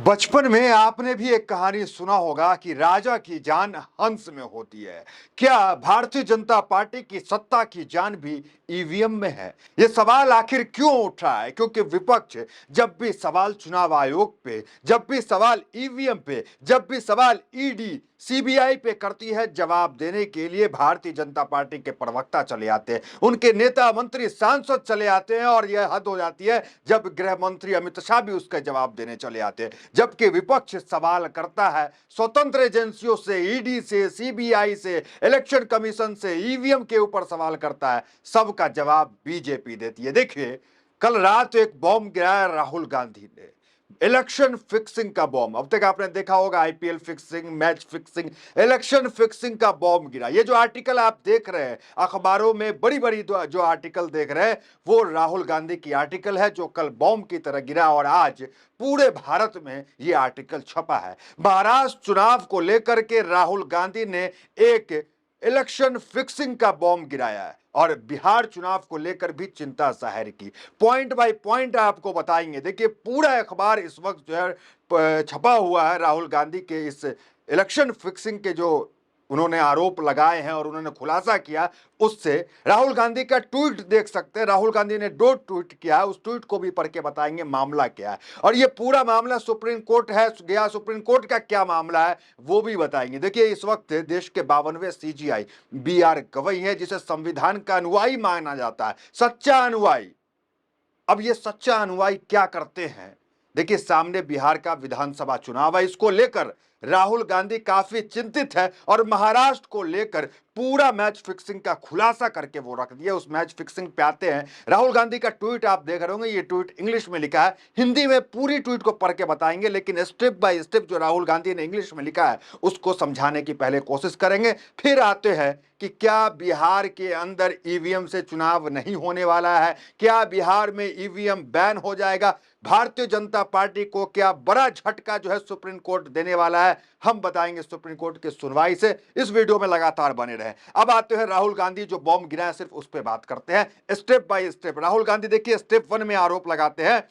बचपन में आपने भी एक कहानी सुना होगा कि राजा की जान हंस में होती है। क्या भारतीय जनता पार्टी की सत्ता की जान भी ईवीएम में है? ये सवाल आखिर क्यों उठ रहा है? क्योंकि विपक्ष जब भी सवाल चुनाव आयोग पे, जब भी सवाल ईवीएम पे, जब भी सवाल ईडी सीबीआई पे करती है, जवाब देने के लिए भारतीय जनता पार्टी के प्रवक्ता चले आते हैं, उनके नेता मंत्री सांसद चले आते हैं और यह हद हो जाती है जब गृह मंत्री अमित शाह भी उसका जवाब देने चले आते हैं। जबकि विपक्ष सवाल करता है स्वतंत्र एजेंसियों से, ईडी से, सीबीआई से, इलेक्शन कमीशन से, ईवीएम के ऊपर सवाल करता है, सबका जवाब बीजेपी देती है। देखिए, कल रात एक बॉम्ब गिराया राहुल गांधी ने, इलेक्शन फिक्सिंग का बॉम्ब। अब तक आपने देखा होगा IPL fixing, match fixing, election fixing का बॉम्ब गिरा। ये जो आर्टिकल आप देख रहे हैं अखबारों में, बड़ी बड़ी जो आर्टिकल देख रहे हैं, वो राहुल गांधी की आर्टिकल है जो कल बॉम्ब की तरह गिरा और आज पूरे भारत में ये आर्टिकल छपा है। महाराष्ट्र चुनाव को लेकर के राहुल गांधी ने एक इलेक्शन फिक्सिंग का बॉम्ब गिराया है और बिहार चुनाव को लेकर भी चिंता जाहिर की। पॉइंट बाय पॉइंट आपको बताएंगे। देखिए, पूरा अखबार इस वक्त जो है छपा हुआ है राहुल गांधी के इस इलेक्शन फिक्सिंग के जो उन्होंने आरोप लगाए हैं और उन्होंने खुलासा किया, उससे राहुल गांधी का ट्वीट देख सकते हैं। राहुल गांधी ने 2 ट्वीट किया है, उस ट्वीट को भी पढ़ के बताएंगे मामला क्या है और ये पूरा मामला सुप्रीम कोर्ट है गया, सुप्रीम कोर्ट का क्या मामला है वो भी बताएंगे। देखिए, इस वक्त देश के 52वें सीजीआई बीआर गवई है, जिसे संविधान का अनुयायी माना जाता है, सच्चा अनुयायी। अब ये सच्चा अनुयायी क्या करते हैं? देखिए, सामने बिहार का विधानसभा चुनाव है, इसको लेकर राहुल गांधी काफी चिंतित है और महाराष्ट्र को लेकर पूरा मैच फिक्सिंग का खुलासा करके वो रख दिया। उस मैच फिक्सिंग पे आते हैं। राहुल गांधी का ट्वीट आप देख रहे होंगे, ये ट्वीट इंग्लिश में लिखा है, हिंदी में पूरी ट्वीट को पढ़ के बताएंगे, लेकिन स्टेप बाय स्टेप जो राहुल गांधी ने इंग्लिश में लिखा है उसको समझाने की पहले कोशिश करेंगे। फिर आते हैं कि क्या बिहार के अंदर ईवीएम से चुनाव नहीं होने वाला है? क्या बिहार में ईवीएम बैन हो जाएगा? भारतीय जनता पार्टी को क्या बड़ा झटका जो है सुप्रीम कोर्ट देने वाला है? हम बताएंगे सुप्रीम कोर्ट की सुनवाई से। इस वीडियो में लगातार बने रहे। अब आते हैं राहुल गांधी जो बॉम्ब गिराया, सिर्फ उस पर बात करते हैं step by step. Rahul Gandhi देखिए, स्टेप 1 में आरोप लगाते हैं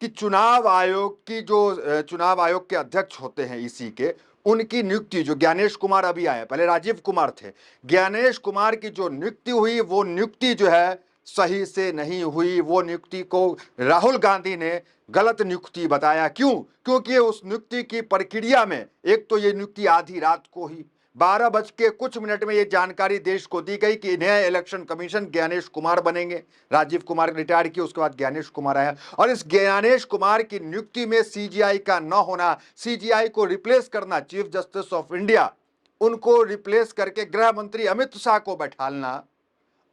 कि चुनाव आयोग की जो चुनाव आयोग के अध्यक्ष होते हैं ईसी के, उनकी नियुक्ति जो ज्ञानेश कुमार अभी आए, पहले राजीव कुमार थे, ज्ञानेश कुमार की जो नियुक्ति हुई वो नियुक्ति जो है सही से नहीं हुई। वो नियुक्ति को राहुल गांधी ने गलत नियुक्ति बताया। क्यों? क्योंकि उस नियुक्ति की प्रक्रिया में एक तो ये नियुक्ति आधी रात को ही 12 बज के कुछ मिनट में ये जानकारी देश को दी गई कि नया इलेक्शन कमीशन ज्ञानेश कुमार बनेंगे। राजीव कुमार रिटायर किए, उसके बाद ज्ञानेश कुमार आया और इस ज्ञानेश कुमार की नियुक्ति में सीजीआई का न होना, सीजीआई को रिप्लेस करना, चीफ जस्टिस ऑफ इंडिया उनको रिप्लेस करके गृह मंत्री अमित शाह को बैठालना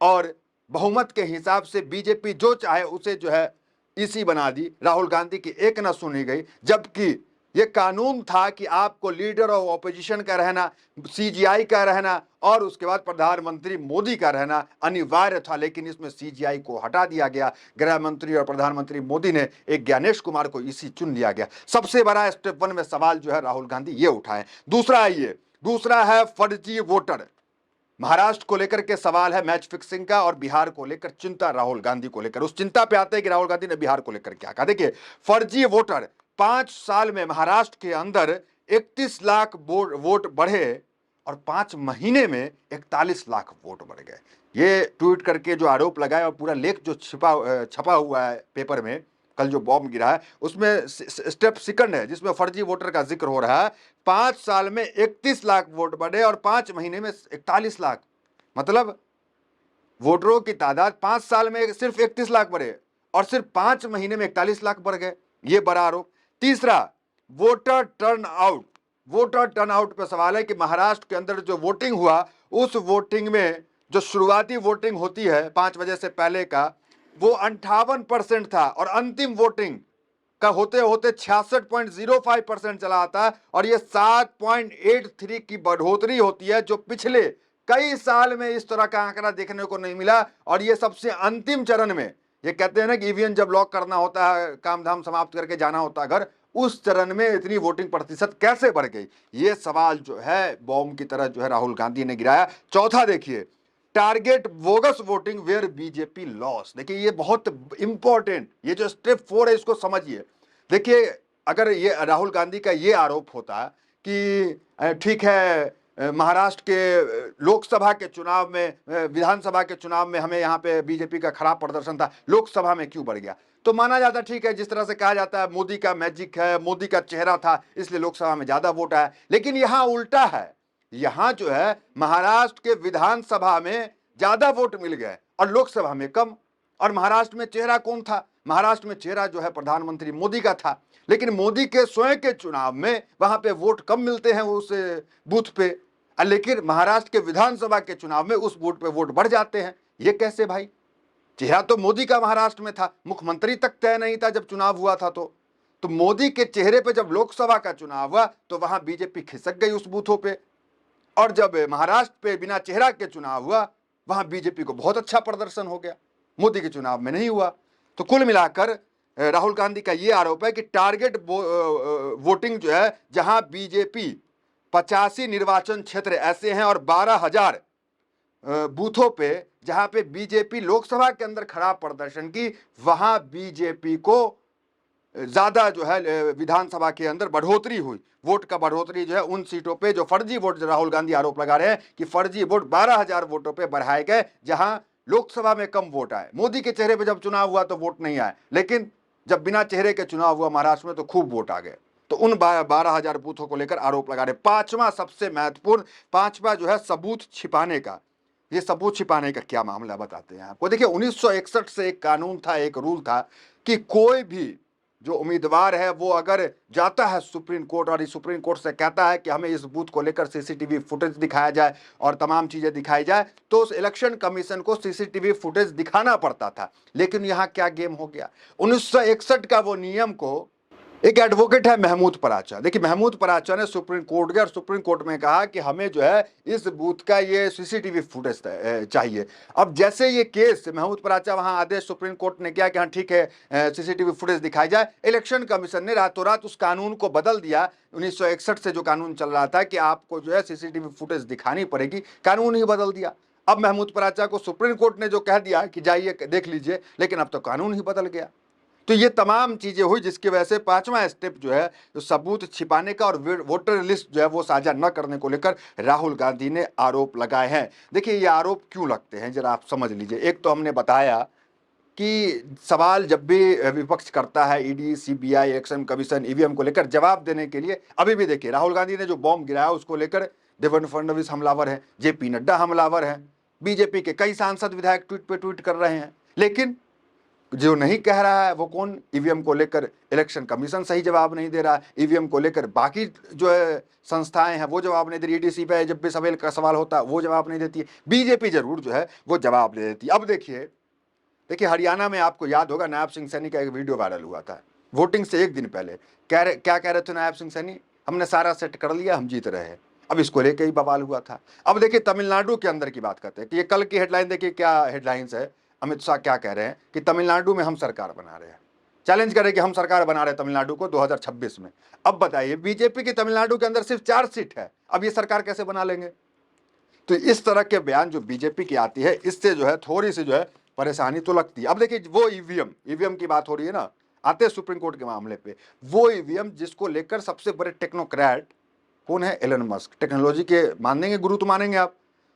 और बहुमत के हिसाब से बीजेपी जो चाहे उसे जो है ईसी बना दी। राहुल गांधी की एक न सुनी गई, जबकि यह कानून था कि आपको लीडर ऑफ ऑपोजिशन का रहना, सीजीआई का रहना और उसके बाद प्रधानमंत्री मोदी का रहना अनिवार्य था, लेकिन इसमें सीजीआई को हटा दिया गया। गृह मंत्री और प्रधानमंत्री मोदी ने एक ज्ञानेश कुमार को ईसी चुन लिया गया। सबसे बड़ा स्टेप 1 में सवाल जो है राहुल गांधी ये उठाए। दूसरा है फर्जी वोटर। महाराष्ट्र को लेकर के सवाल है मैच फिक्सिंग का और बिहार को लेकर चिंता राहुल गांधी को लेकर। उस चिंता पे आते हैं कि राहुल गांधी ने बिहार को लेकर क्या कहा। देखिए, फर्जी वोटर 5 साल में महाराष्ट्र के अंदर 31 लाख वोट बढ़े और 5 महीने में 41 लाख वोट बढ़ गए। ये ट्वीट करके जो आरोप लगाए और पूरा लेख जो छपा हुआ है पेपर में, कल जो बॉम्ब गिरा है उसमें स्टेप सेकंड है जिसमें फर्जी वोटर का जिक्र हो रहा है। 5 साल में 31 लाख वोट बढ़े और 5 महीने में 41 लाख, मतलब वोटरों की तादाद 5 साल में सिर्फ 31 लाख बढ़े और सिर्फ 5 महीने में 41 लाख बढ़ गए। ये बड़ा आरोप। तीसरा, वोटर टर्नआउट पर सवाल है कि महाराष्ट्र के अंदर जो वोटिंग हुआ उस वोटिंग में जो शुरुआती वोटिंग होती है 5 बजे से पहले का, वो 58% था और अंतिम वोटिंग का होते होते 66.05% चला आता है और ये 7.83 की बढ़ोतरी होती है, जो पिछले कई साल में इस तरह का आंकड़ा देखने को नहीं मिला। और ये सबसे अंतिम चरण में, ये कहते हैं ना कि ईवीएम जब लॉक करना होता है, काम धाम समाप्त करके जाना होता है घर, उस चरण में इतनी वोटिंग प्रतिशत कैसे बढ़ गई? ये सवाल जो है बॉम्ब की तरह जो है राहुल गांधी ने गिराया। चौथा देखिए, target bogus voting where BJP loss. देखिए, ये बहुत इंपॉर्टेंट, ये जो स्टेप 4 है इसको समझिए। देखिए, अगर ये राहुल गांधी का ये आरोप होता कि ठीक है, महाराष्ट्र के लोकसभा के चुनाव में, विधानसभा के चुनाव में हमें यहाँ पे बीजेपी का खराब प्रदर्शन था, लोकसभा में क्यों बढ़ गया, तो माना जाता ठीक है। जिस तरह से कहा जाता है मोदी का मैजिक है, मोदी का चेहरा था, इसलिए लोकसभा में ज्यादा वोट आया। लेकिन यहां उल्टा है, यहां जो है महाराष्ट्र के विधानसभा में ज्यादा वोट मिल गए और लोकसभा में कम। और महाराष्ट्र में चेहरा कौन था? महाराष्ट्र में चेहरा जो है प्रधानमंत्री मोदी का था। लेकिन मोदी के स्वयं के चुनाव में वहां पे वोट कम मिलते हैं उस बूथ पे, लेकिन महाराष्ट्र के विधानसभा के चुनाव में उस बूथ पे वोट बढ़ जाते हैं। ये कैसे भाई? चेहरा तो मोदी का महाराष्ट्र में था, मुख्यमंत्री तक तय नहीं था जब चुनाव हुआ था। तो मोदी के चेहरे पे जब लोकसभा का चुनाव हुआ तो वहां बीजेपी खिसक गई उस बूथों पे, और जब महाराष्ट्र पे बिना चेहरा के चुनाव हुआ वहां बीजेपी को बहुत अच्छा प्रदर्शन हो गया, मोदी के चुनाव में नहीं हुआ। तो कुल मिलाकर राहुल गांधी का यह आरोप है कि टारगेट वोटिंग जो है, जहां बीजेपी 85 निर्वाचन क्षेत्र ऐसे हैं और 12,000 बूथों पे जहां पे बीजेपी लोकसभा के अंदर खराब प्रदर्शन की, वहां बीजेपी को ज्यादा जो है विधानसभा के अंदर बढ़ोतरी हुई, वोट का बढ़ोतरी जो है उन सीटों पे जो फर्जी वोट, राहुल गांधी आरोप लगा रहे हैं कि फर्जी वोट 12,000 वोटों पे बढ़ाए गए, जहां लोकसभा में कम वोट आए। मोदी के चेहरे पे जब चुनाव हुआ तो वोट नहीं आए, लेकिन जब बिना चेहरे के चुनाव हुआ महाराष्ट्र में तो खूब वोट आ गए। तो उन 12,000 बूथों को लेकर आरोप लगा रहे। पांचवा सबसे महत्वपूर्ण, पांचवा जो है सबूत छिपाने का। ये सबूत छिपाने का क्या मामला बताते हैं आपको। देखिए 1961 से एक कानून था, एक रूल था कि कोई भी जो उम्मीदवार है वो अगर जाता है सुप्रीम कोर्ट और इस सुप्रीम कोर्ट से कहता है कि हमें इस बूथ को लेकर सीसीटीवी फुटेज दिखाया जाए और तमाम चीजें दिखाई जाए, तो उस इलेक्शन कमीशन को सीसीटीवी फुटेज दिखाना पड़ता था। लेकिन यहां क्या गेम हो गया, 1961 का वो नियम को एक एडवोकेट है महमूद पराचा, देखिए महमूद पराचा ने सुप्रीम कोर्ट गया और सुप्रीम कोर्ट में कहा कि हमें जो है इस बूथ का ये सीसीटीवी फुटेज चाहिए। अब जैसे ये केस महमूद पराचा वहां आदेश सुप्रीम कोर्ट ने किया कि हाँ ठीक है सीसीटीवी फुटेज दिखाई जाए, इलेक्शन कमीशन ने रातों रात उस कानून को बदल दिया। 1961 से जो कानून चल रहा था कि आपको जो है सीसीटीवी फुटेज दिखानी पड़ेगी, कानून ही बदल दिया। अब महमूद पराचा को सुप्रीम कोर्ट ने जो कह दिया कि जाइए देख लीजिए, लेकिन अब तो कानून ही बदल गया। तो ये तमाम चीजें हुई जिसकी वजह से पांचवा स्टेप जो है तो सबूत छिपाने का और वोटर लिस्ट जो है वो साझा न करने को लेकर राहुल गांधी ने आरोप लगाए हैं। देखिए ये आरोप क्यों लगते हैं जरा आप समझ लीजिए। एक तो हमने बताया कि सवाल जब भी विपक्ष करता है, ED, CBI, election commission, EVM को लेकर जवाब देने के लिए, अभी भी देखिए राहुल गांधी ने जो बॉम्ब गिराया उसको लेकर देवेंद्र फडणवीस हमलावर है, जेपी नड्डा हमलावर है, बीजेपी के कई सांसद विधायक ट्वीट पे ट्वीट कर रहे हैं। लेकिन जो नहीं कह रहा है वो कौन? ईवीएम को लेकर इलेक्शन कमीशन सही जवाब नहीं दे रहा, ईवीएम को लेकर बाकी जो है संस्थाएं हैं वो जवाब नहीं दे रही, ईडीसी पे जब भी सवाल का सवाल होता है वो जवाब नहीं देती है, बीजेपी जरूर जो है वो जवाब दे देती है। अब देखिए हरियाणा में आपको याद होगा नायब सिंह सैनी का एक वीडियो वायरल हुआ था वोटिंग से एक दिन पहले। क्या कह रहे थे नायब सिंह सैनी? हमने सारा सेट कर लिया, हम जीत रहे हैं। अब इसको लेकर ही बवाल हुआ था। अब देखिए तमिलनाडु के अंदर की बात करते हैं कि ये कल की हेडलाइन देखिए, क्या हेडलाइंस है। अमित शाह क्या कह रहे हैं कि तमिलनाडु में हम सरकार बना रहे हैं, चैलेंज कर रहे हैं कि हम सरकार बना रहे हैं तमिलनाडु को 2026 में। अब बताइए बीजेपी की तमिलनाडु के अंदर सिर्फ 4 सीट है, अब ये सरकार कैसे बना लेंगे? तो इस तरह के बयान जो बीजेपी की आती है इससे जो है थोड़ी सी जो है परेशानी तो लगती है। अब देखिए वो ईवीएम की बात हो रही है ना, आते हैं सुप्रीम कोर्ट के मामले पे। वो ईवीएम जिसको लेकर सबसे बड़े टेक्नोक्रेट कौन है? एलन मस्क, टेक्नोलॉजी के मानेंगे गुरु तो मानेंगे आप।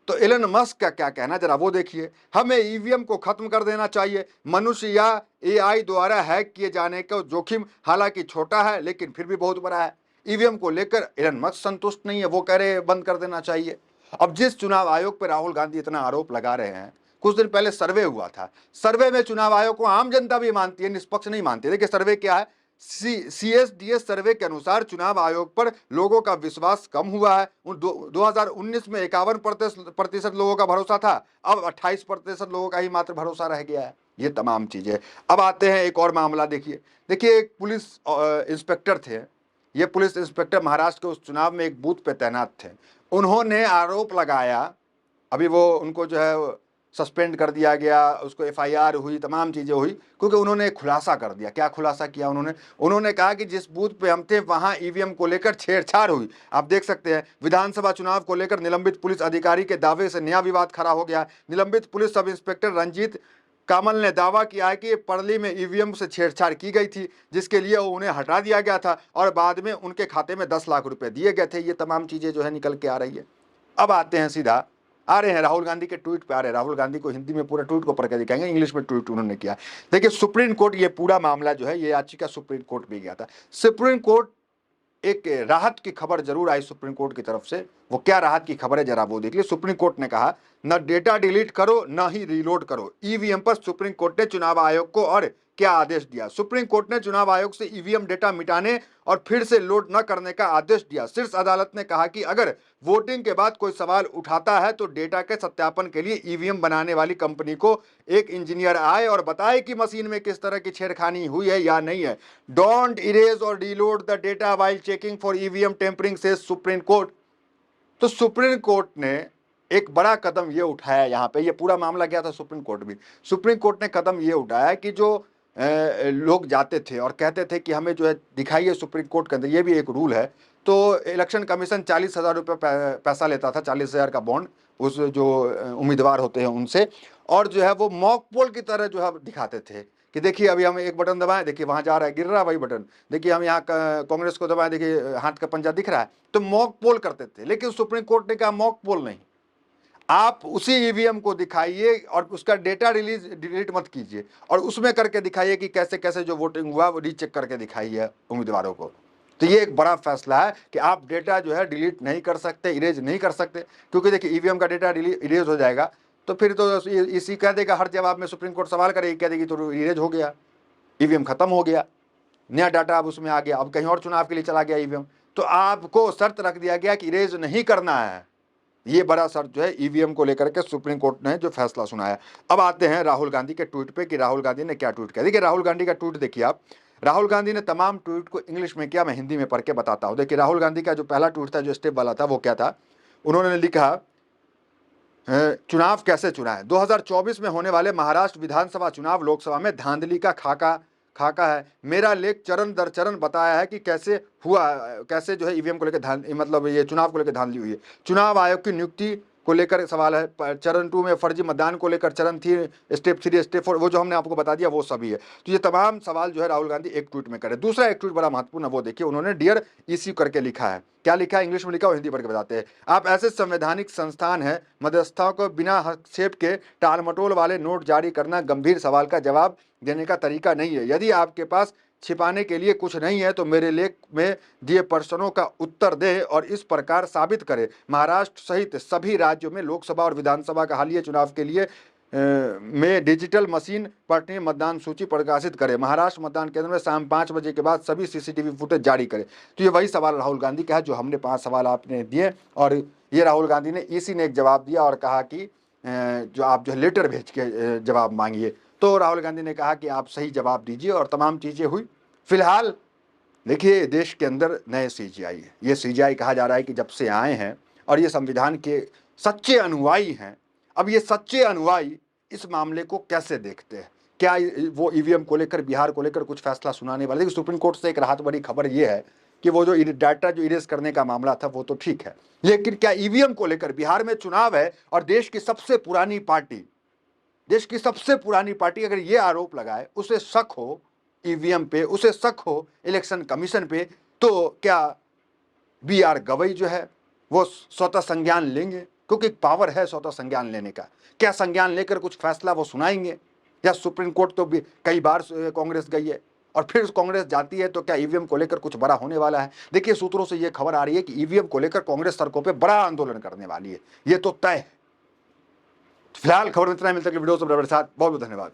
तो एलन मस्क का क्या कहना जरा वो देखिए। हमें ईवीएम को खत्म कर देना चाहिए, मनुष्य या एआई द्वारा हैक किए जाने का जोखिम हालांकि छोटा है लेकिन फिर भी बहुत बड़ा है। ईवीएम को लेकर एलन मस्क संतुष्ट नहीं है, वो कह रहे बंद कर देना चाहिए। अब जिस चुनाव आयोग पर राहुल गांधी इतना आरोप लगा रहे हैं, कुछ दिन पहले सर्वे हुआ था, सर्वे में चुनाव आयोग को आम जनता भी मानती है, निष्पक्ष नहीं मानती। देखिए सर्वे क्या है, CSDS सर्वे के अनुसार चुनाव आयोग पर लोगों का विश्वास कम हुआ है। 2019 में 51% लोगों का भरोसा था, अब 28% लोगों का ही मात्र भरोसा रह गया है। ये तमाम चीजें। अब आते हैं एक और मामला। देखिए एक पुलिस इंस्पेक्टर थे, ये पुलिस इंस्पेक्टर महाराष्ट्र के उस चुनाव में एक बूथ पे तैनात थे। उन्होंने आरोप लगाया, अभी वो उनको जो है सस्पेंड कर दिया गया, उसको FIR हुई, तमाम चीज़ें हुई, क्योंकि उन्होंने एक खुलासा कर दिया। क्या खुलासा किया उन्होंने कहा कि जिस बूथ पे हम थे वहाँ ईवीएम को लेकर छेड़छाड़ हुई। आप देख सकते हैं विधानसभा चुनाव को लेकर निलंबित पुलिस अधिकारी के दावे से नया विवाद खड़ा हो गया। निलंबित पुलिस सब इंस्पेक्टर रंजीत कमल ने दावा किया है कि पड़ली में ईवीएम से छेड़छाड़ की गई थी, जिसके लिए उन्हें हटा दिया गया था और बाद में उनके खाते में 10 लाख रुपए दिए गए थे। ये तमाम चीजें जो है निकल के आ रही है। अब आते हैं सीधा, आ रहे हैं राहुल गांधी के ट्वीट पे आ रहे हैं। राहुल गांधी को हिंदी में पूरा ट्वीट को पढ़ के दिखाएंगे, इंग्लिश में ट्वीट उन्होंने किया। देखिए, सुप्रीम कोर्ट, ये पूरा मामला जो है ये याचिका सुप्रीम कोर्ट में गया था। सुप्रीम कोर्ट, एक राहत की खबर जरूर आई सुप्रीम कोर्ट की तरफ से। वो क्या राहत की खबर है जरा वो देख लीजिए। सुप्रीम कोर्ट ने कहा, न डेटा डिलीट करो न ही रीलोड करो। ईवीएम पर सुप्रीम कोर्ट ने चुनाव आयोग को और क्या आदेश दिया। सुप्रीम कोर्ट ने चुनाव आयोग से ईवीएम डेटा मिटाने और फिर से लोड न करने का आदेश दिया। शीर्ष अदालत ने कहा कि अगर वोटिंग के बाद कोई सवाल उठाता है तो डेटा के सत्यापन के लिए ईवीएम बनाने वाली कंपनी को एक इंजीनियर आए और बताए कि मशीन में किस तरह की छेड़खानी हुई है या नहीं है। डोंट इरेज और reload the data while checking for EVM tampering से सुप्रीम कोर्ट। तो सुप्रीम कोर्ट ने एक बड़ा कदम ये उठाया। यहाँ पे ये पूरा मामला गया था सुप्रीम कोर्ट भी। सुप्रीम कोर्ट ने कदम ये उठाया कि जो लोग जाते थे और कहते थे कि हमें जो है दिखाइए सुप्रीम कोर्ट के अंदर, ये भी एक रूल है। तो इलेक्शन कमीशन 40,000 रुपये पैसा लेता था, 40,000 का बॉन्ड उस जो उम्मीदवार होते हैं उनसे, और जो है वो मॉक पोल की तरह जो है दिखाते थे कि देखिए अभी हम एक बटन दबाएं, देखिए वहां जा रहा है, गिर रहा है वही बटन, देखिए हम यहाँ कांग्रेस को दबाएं, देखिए हाथ का पंजा दिख रहा है। तो मॉक पोल करते थे। लेकिन सुप्रीम कोर्ट ने कहा मॉक पोल नहीं, आप उसी ईवीएम को दिखाइए और उसका डेटा डिलीट मत कीजिए और उसमें करके दिखाइए कि कैसे कैसे जो वोटिंग हुआ वो रीचेक करके दिखाइए उम्मीदवारों को। तो ये एक बड़ा फैसला है कि आप डेटा जो है डिलीट नहीं कर सकते, इरेज नहीं कर सकते, क्योंकि देखिए ईवीएम का डेटा इरेज हो जाएगा तो फिर तो इसी कह देगा, हर जवाब में सुप्रीम कोर्ट सवाल करेगी, कह देगी तो इरेज हो गया, ईवीएम खत्म हो गया, नया डाटा अब उसमें आ गया, अब कहीं और चुनाव के लिए चला गया ईवीएम। तो आपको शर्त रख दिया गया कि इरेज नहीं करना है। ये बड़ा शर्त जो है ईवीएम को लेकर के सुप्रीम कोर्ट ने जो फैसला सुनाया। अब आते हैं राहुल गांधी के ट्वीट पे कि राहुल गांधी ने क्या ट्वीट किया। देखिए राहुल गांधी का ट्वीट देखिए आप। राहुल गांधी ने तमाम ट्वीट को इंग्लिश में किया, मैं हिंदी में पढ़ के बताता हूं। देखिए राहुल गांधी का जो पहला ट्वीट था, जो स्टेप वाला था, वो क्या था। उन्होंने लिखा, चुनाव कैसे चुना है। 2024 में होने वाले महाराष्ट्र विधानसभा चुनाव लोकसभा में धांधली का खाका है। मेरा लेख चरण दर चरण बताया है कि कैसे हुआ, कैसे जो है ईवीएम को लेकर मतलब ये चुनाव को लेकर धांधली हुई है। चुनाव आयोग की नियुक्ति को लेकर सवाल है। चरण 2 में फर्जी मतदान को लेकर, चरण 3 स्टेप 3 स्टेप 4 वो जो हमने आपको बता दिया वो सभी है। तो ये तमाम सवाल जो है राहुल गांधी एक ट्वीट में करे। दूसरा एक ट्वीट बड़ा महत्वपूर्ण है, वो देखिए। उन्होंने डियर ईसी करके लिखा है। क्या लिखा है, इंग्लिश में लिखा, और हिंदी पढ़ के बताते हैं। आप ऐसे संवैधानिक संस्थान है, मध्यस्थता को बिना हस्तक्षेप के टालमटोल वाले नोट जारी करना गंभीर सवाल का जवाब देने का तरीका नहीं है। यदि आपके पास छिपाने के लिए कुछ नहीं है तो मेरे लेख में दिए प्रश्नों का उत्तर दे और इस प्रकार साबित करे। महाराष्ट्र सहित सभी राज्यों में लोकसभा और विधानसभा का हालिया चुनाव के लिए में डिजिटल मशीन पटनी मतदान सूची प्रकाशित करे। महाराष्ट्र मतदान केंद्र में शाम 5 बजे के बाद सभी सीसीटीवी फुटेज जारी करे। तो ये वही सवाल राहुल गांधी का है जो हमने 5 सवाल आपने दिए, और ये राहुल गांधी ने इसी ने एक जवाब दिया और कहा कि जो आप जो लेटर भेज के जवाब मांगिए। तो राहुल गांधी ने कहा कि आप सही जवाब दीजिए और तमाम चीज़ें हुई। फिलहाल देखिए देश के अंदर नए सीजीआई है। ये सीजीआई कहा जा रहा है कि जब से आए हैं और ये संविधान के सच्चे अनुयायी हैं। अब ये सच्चे अनुयायी इस मामले को कैसे देखते हैं, क्या वो ईवीएम को लेकर, बिहार को लेकर कुछ फैसला सुनाने वाले। देखिए सुप्रीम कोर्ट से एक राहत बड़ी खबर ये है कि वो जो डाटा जो इरेज करने का मामला था वो तो ठीक है, लेकिन क्या ईवीएम को लेकर, बिहार में चुनाव है और देश की सबसे पुरानी पार्टी, अगर ये आरोप लगाए, उसे शक हो ईवीएम पे, उसे शक हो इलेक्शन कमीशन पे, तो क्या BR गवई जो है वो स्वतः संज्ञान लेंगे? क्योंकि पावर है स्वतः संज्ञान लेने का। क्या संज्ञान लेकर कुछ फैसला वो सुनाएंगे? या सुप्रीम कोर्ट तो भी कई बार कांग्रेस गई है और फिर कांग्रेस जाती है, तो क्या ईवीएम को लेकर कुछ बड़ा होने वाला है? देखिए सूत्रों से ये खबर आ रही है कि ईवीएम को लेकर कांग्रेस सड़कों पर बड़ा आंदोलन करने वाली है, ये तो तय है। फिलहाल खबर में इतना, मिलता है वीडियो से साथ। बहुत बहुत धन्यवाद।